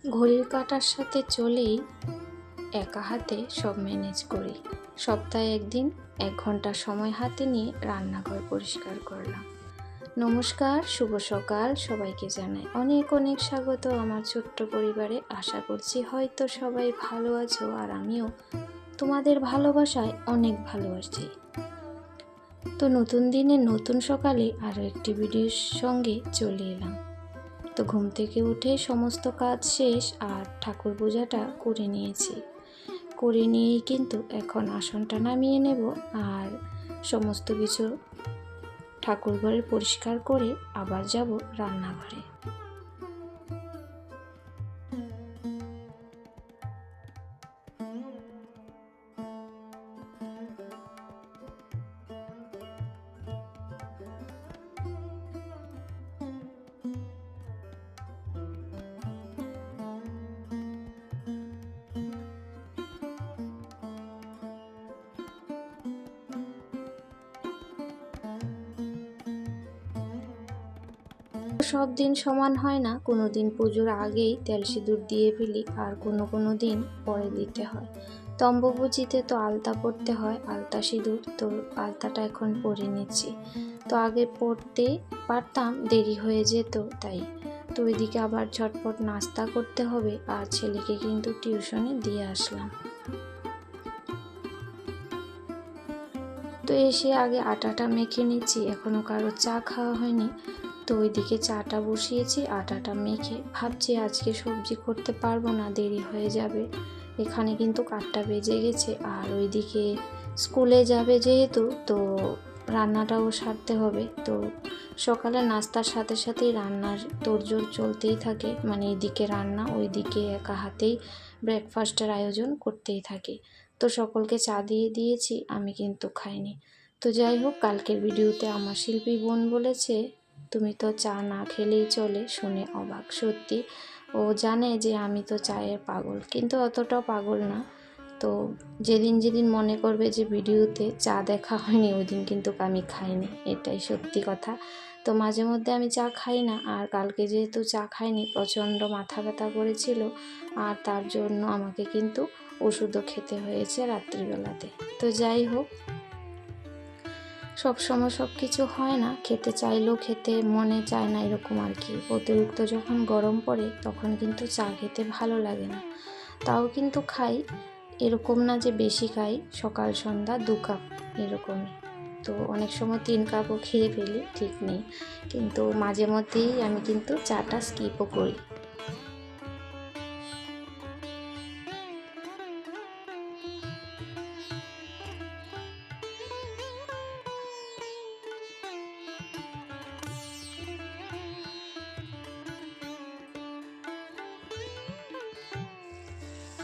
ঘড়ির কাঁটার সাথে চলেই একা হাতে সব ম্যানেজ করি। সপ্তাহে একদিন 1 ঘন্টা সময় হাতে নিয়ে রান্নাঘর পরিষ্কার করলাম। নমস্কার, শুভ সকাল সবাইকে জানাই অনেক অনেক স্বাগত আমার ছোট্ট পরিবারে। আশা করছি হয়তো সবাই ভালো আছো, আর আমিও তোমাদের ভালোবাসায় অনেক ভালো আছি। তো নতুন দিনে নতুন সকালে আরও একটি ভিডিওর সঙ্গে চলে এলাম। তো ঘুম থেকে উঠে সমস্ত কাজ শেষ আর ঠাকুর পূজাটা করে নিয়েছি। করে নিয়েই কিন্তু এখন আসনটা নামিয়ে নেব আর সমস্ত কিছু ঠাকুর ঘরে পরিষ্কার করে আবার যাব রান্নাঘরে। সব দিন সমান হয় না, কোনো দিন পুজোর আগেই তেল সিঁদুর দিয়ে ফেলি, আর কোনো দিন পরে দিতে হয়। তো অম্বুবাচীতে তো আলতা পরতে হয়, আলতা সিঁদুর, তো আলতাটা এখন পরে নিচ্ছি। তো আগে পড়তে পারতাম, দেরি হয়ে যেত তাই। তো ওইদিকে আবার ঝটপট নাস্তা করতে হবে, আর ছেলেকে কিন্তু টিউশনে দিয়ে আসলাম। তো এসে আগে আটাটা মেখে নিচ্ছি, এখনও কারো চা খাওয়া হয়নি। তো ওইদিকে চাটা বসিয়েছি, আটাটা মেখে ভাবছি আজকে সবজি করতে পারবো না, দেরি হয়ে যাবে। এখানে কিন্তু 8টা বেজে গেছে, আর ওইদিকে স্কুলে যাবে যেহেতু, তো রান্নাটাও সারতে হবে। তো সকালে নাস্তার সাথে সাথেই রান্নার তোড়জোড় চলতেই থাকে, মানে এদিকে রান্না ওইদিকে একা হাতেই ব্রেকফাস্টের আয়োজন করতেই থাকে। তো সকলকে চা দিয়ে দিয়েছি, আমি কিন্তু খাইনি। তো যাই হোক, কালকের ভিডিওতে আমার শিল্পী বোন বলেছে তুমি তো চা না খেলেই চলে, শুনে অবাক। সত্যি, ও জানে যে আমি তো চায়ের পাগল, কিন্তু অতটাও পাগল না। তো যেদিন মনে করবে যে ভিডিওতে চা দেখা হয়নি, ওই দিন কিন্তু আমি খাইনি, এটাই সত্যি কথা। তো মাঝে মধ্যে আমি চা খাই না, আর কালকে যেহেতু চা খাইনি, প্রচণ্ড মাথা ব্যথা করেছিল, আর তার জন্য আমাকে কিন্তু ওষুধও খেতে হয়েছে রাত্রিবেলাতে। তো যাই হোক, সব সময় সব কিছু হয় না, খেতে চাইলেও খেতে মনে চায় না, এরকম আর কি। অতিরিক্ত যখন গরম পড়ে তখন কিন্তু চা খেতে ভালো লাগে না, তাও কিন্তু খাই। এরকম না যে বেশি খাই, সকাল সন্ধ্যা 2 কাপ এরকমই। তো অনেক সময় 3 কাপও খেয়ে ফেলি, ঠিক নেই। কিন্তু মাঝে মধ্যেই আমি কিন্তু চাটা স্কিপও করি।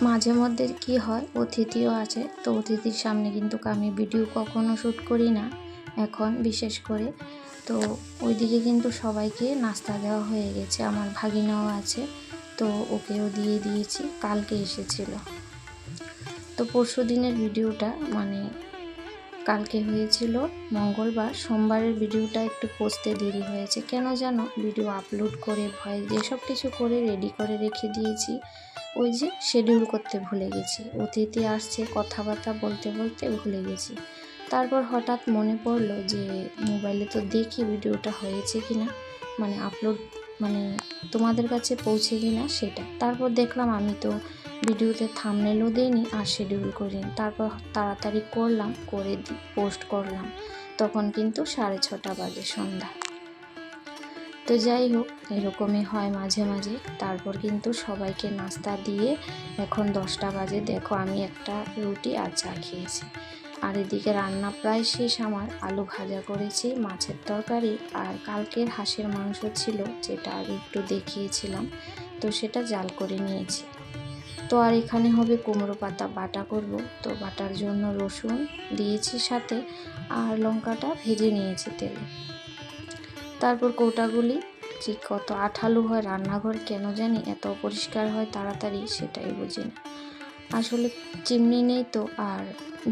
মাঝে মধ্যে কি হয়, অতিথিও আছে, তো অতিথির সামনে কিন্তু আমি ভিডিও কখনো শ্যুট করি না এখন, বিশেষ করে। তো ওইদিকে কিন্তু সবাইকে নাস্তা দেওয়া হয়ে গেছে, আমার ভাগিনাও আছে, তো ওকেও দিয়ে দিয়েছি, কালকে এসেছিল। তো পরশু দিনের ভিডিওটা, মানে কালকে হয়েছিল মঙ্গলবার, সোমবারের ভিডিওটা একটু পোস্টে দেরি হয়েছে কেন জানো, ভিডিও আপলোড করে ভয়েস যেসব কিছু করে রেডি করে রেখে দিয়েছি, ওই যে শিডিউল করতে ভুলে গেছি। অতিথি আসছে, কথাবার্তা বলতে বলতে ভুলে গেছি। তারপর হঠাৎ মনে পড়লো যে মোবাইলে তো দেখি ভিডিওটা হয়েছে কিনা, মানে আপলোড, মানে তোমাদের কাছে পৌঁছে কিনা সেটা। তারপর দেখলাম আমি তো ভিডিওতে থাম্বনেলও দিইনি আর শিডিউল করিনি। তারপর তাড়াতাড়ি করলাম, করে পোস্ট করলাম, তখন কিন্তু 6:30 বাজে, সন্ধ্যা। তো যাই হোক, এরকমই হয় মাঝে মাঝে। তারপর কিন্তু সবাইকে নাস্তা দিয়ে এখন 10টা বাজে, দেখো আমি একটা রুটি আর চা খেয়েছি। আর এদিকে রান্না প্রায় শেষ আমার। আলু ভাজা করেছি, মাছের তরকারি, আর কালকের হাঁসের মাংস ছিল, যেটা আগে একটু দেখিয়েছিলাম, তো সেটা জাল করে নিয়েছি। তো আর এখানে হবে কুমড়ো পাতা বাটা করব। তো বাটার জন্য রসুন দিয়েছি সাথে, আর লঙ্কাটা ভেজে নিয়েছি তেলে। তারপর কৌটাগুলি যে কত আঠালো হয় রান্নাঘর, কেন জানি এত অপরিষ্কার হয় তাড়াতাড়ি, সেটাই বুঝি না। আসলে চিমনি নেই তো, আর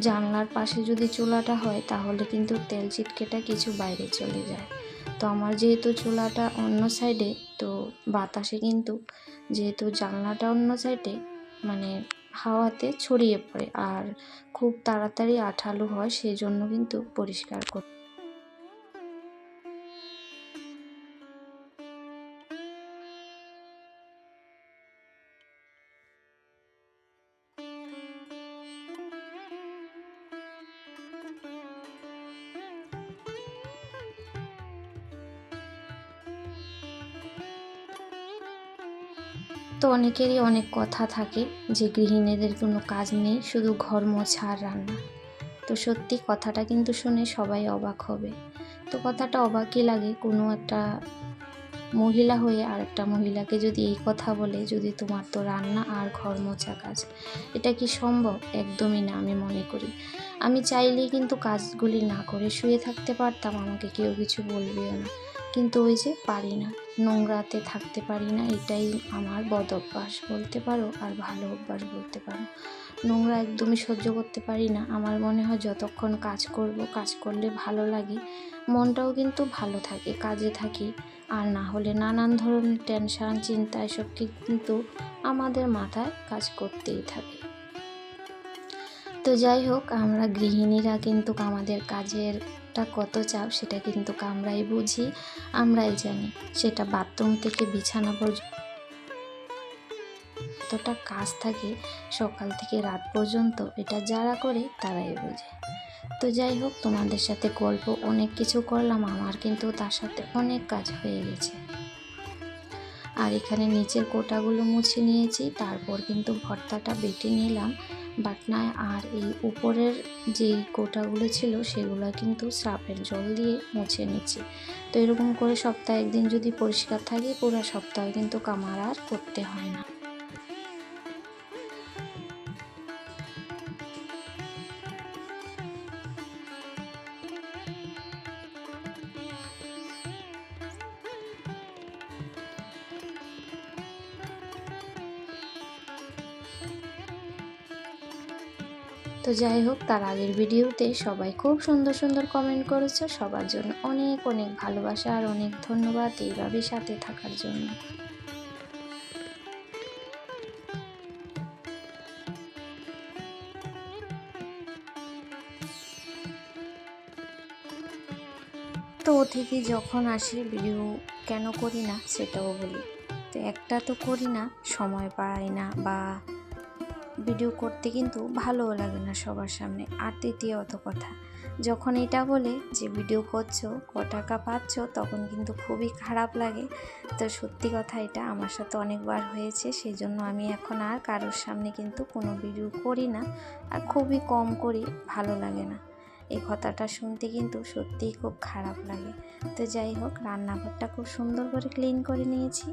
জানলার পাশে যদি চুলাটা হয় তাহলে কিন্তু তেল চিটকেটা কিছু বাইরে চলে যায়। তো আমার যেহেতু চুলাটা অন্য সাইডে, তো বাতাসে কিন্তু যেহেতু জানলাটা অন্য সাইডে, মানে হাওয়াতে ছড়িয়ে পড়ে আর খুব তাড়াতাড়ি আঠালো হয়, সেই জন্য কিন্তু পরিষ্কার করি। তো অনেকেরই অনেক কথা থাকে যে গৃহিণীদের কোনো কাজ নেই, শুধু ঘর মোছা আর রান্না। তো সত্যি কথাটা কিন্তু শুনে সবাই অবাক হবে। তো কথাটা অবাকই লাগে, কোনো একটা মহিলা হয়ে আরেকটা মহিলাকে যদি এই কথা বলে, যদি তোমার তো রান্না আর ঘর মোছা কাজ, এটা কি সম্ভব? একদমই না, আমি মনে করি। আমি চাইলেই কিন্তু কাজগুলি না করে শুয়ে থাকতে পারতাম, আমাকে কেউ কিছু বলবেও না। কিন্তু ওই যে পারি না, নোংরাতে থাকতে পারি না, এটাই আমার বদ অভ্যাস বলতে পারো আর ভালো অভ্যাস বলতে পারো। নোংরা একদমই সহ্য করতে পারি না। আমার মনে হয় যতক্ষণ কাজ করব, কাজ করলে ভালো লাগে, মনটাও কিন্তু ভালো থাকে, কাজে থাকি। আর না হলে নানান ধরনের টেনশন, চিন্তা এসব কিন্তু আমাদের মাথায় কাজ করতেই থাকে। তো যাই হোক, আমরা গৃহিণীরা কিন্তু আমাদের কাজেরটা কত চাপ সেটা কিন্তু আমরাই বুঝি, আমরাই জানি। সেটা বাথরুম থেকে বিছানা পর্যন্ত কতটা কাজ থাকে সকাল থেকে রাত পর্যন্ত, এটা যারা করে তারাই বোঝে। তো যাই হোক, তোমাদের সাথে গল্প অনেক কিছু করলাম, আমার কিন্তু তার সাথে অনেক কাজ হয়ে গেছে। আর এখানে নিচের কোটাগুলো মুছে নিয়েছি, তারপর কিন্তু ভর্তাটা বেটে নিলাম বাটনায়। আর এই উপরের যেই কোটাগুলো ছিল সেগুলো কিন্তু সার্ফের জল দিয়ে মুছে নিচ্ছি। তো এরকম করে সপ্তাহে একদিন যদি পরিষ্কার থাকে, পুরো সপ্তাহে কিন্তু আমার আর করতে হয় না। তো যাই হোক, তার আগের ভিডিওতে সবাই খুব সুন্দর সুন্দর কমেন্ট করেছো, সবার জন্য অনেক অনেক ভালোবাসা আর অনেক ধন্যবাদ এইভাবে সাথে থাকার জন্য। তো অতিথি যখন আসে ভিডিও কেন করি না সেটাও বলি। তো একটা তো করি না, সময় পাই না, বা ভিডিও করতে কিন্তু ভালোও লাগে না সবার সামনে। আর তৃতীয়ত কথা, যখন এটা বলে যে ভিডিও করছো ক টাকা পাচ্ছ, তখন কিন্তু খুবই খারাপ লাগে। তো সত্যি কথা, এটা আমার সাথে অনেকবার হয়েছে, সেই জন্য আমি এখন আর কারোর সামনে কিন্তু কোনো ভিডিও করি না, আর খুবই কম করি, ভালো লাগে না। এই কথাটা শুনতে কিন্তু সত্যিই খুব খারাপ লাগে। তো যাই হোক, রান্নাঘরটা খুব সুন্দর করে ক্লিন করে নিয়েছি।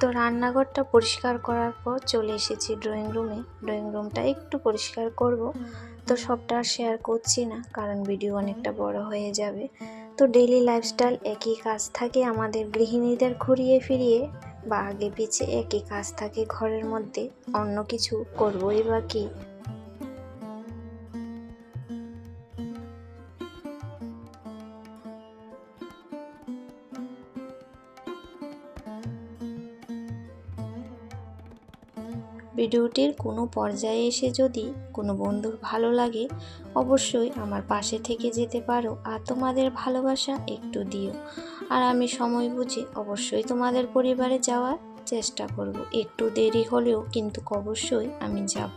তো রান্নাঘরটা পরিষ্কার করার পর চলে এসেছি ড্রয়িং রুমে। ড্রয়িং রুমটা একটু পরিষ্কার করব। তো সবটা শেয়ার করছি না, কারণ ভিডিও অনেকটা বড় হয়ে যাবে। তো ডেইলি লাইফস্টাইল একই কাজ থাকে আমাদের গৃহিণীদের, ঘুরিয়ে ফিরিয়ে বা আগে পিছে একই কাজ থাকে ঘরের মধ্যে, অন্য কিছু করবোই বা কি। ভিডিওটির কোনো পর্যায়ে এসে যদি কোনো বন্ধুর ভালো লাগে, অবশ্যই আমার পাশে থেকে যেতে পারো, আর তোমাদের ভালোবাসা একটু দিও। আর আমি সময় বুঝে অবশ্যই তোমাদের পরিবারে যাওয়ার চেষ্টা করব। একটু দেরি হলেও কিন্তু অবশ্যই আমি যাব,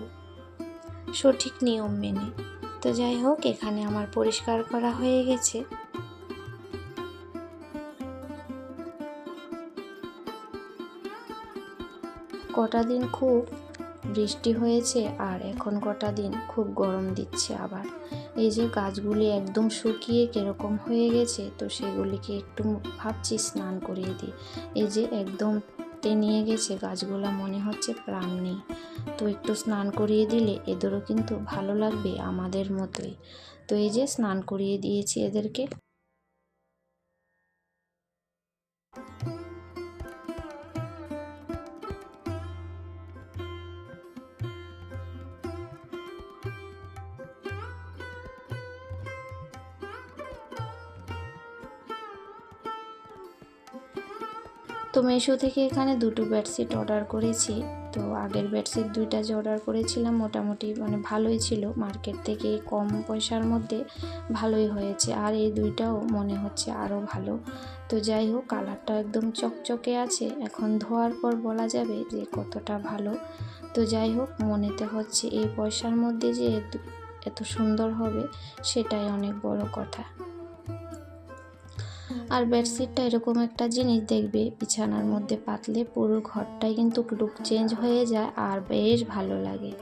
সঠিক নিয়ম মেনে। তো যাই হোক, এখানে আমার পরিষ্কার করা হয়ে গেছে। কটা দিন খুব বৃষ্টি হয়েছে, আর এখন কটা দিন খুব গরম দিচ্ছে আবার। এই যে গাছগুলি একদম শুকিয়ে কিরকম হয়ে গেছে, তো সেগুলিকে একটু ভাবছি স্নান করিয়ে দিই। এই যে একদম টেনিয়ে গেছে গাছগুলা, মনে হচ্ছে প্রাণ নেই। তো একটু স্নান করিয়ে দিলে এদেরও কিন্তু ভালো লাগবে আমাদের মতোই। তো এই যে স্নান করিয়ে দিয়েছি এদেরকে। তো মিশো থেকে এখানে দুটো বেডশিট অর্ডার করেছি। তো আগের বেডশিট দুইটা যে অর্ডার করেছিলাম মোটামুটি মানে ভালোই ছিল, মার্কেট থেকে কম পয়সার মধ্যে ভালোই হয়েছে, আর এই দুইটাও মনে হচ্ছে আরও ভালো। তো যাই হোক, কালারটা একদম চকচকে আছে, এখন ধোয়ার পর বলা যাবে যে কতটা ভালো। তো যাই হোক, মনেতে হচ্ছে এই পয়সার মধ্যে যে এত সুন্দর হবে সেটাই অনেক বড় কথা। আর বেডশিটটা এরকম একটা জিনিস, দেখবে বিছানার মধ্যে পাতলে পুরো ঘরটাই কিন্তু লুক চেঞ্জ হয়ে যায় আর বেশ ভালো লাগে।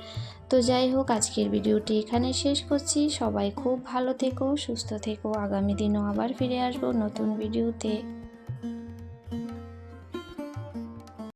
তো যাই হোক, আজকের ভিডিওটি এখানে শেষ করছি। সবাই খুব ভালো থেকো, সুস্থ থেকো। আগামী দিনও আবার ফিরে আসবো নতুন ভিডিওতে।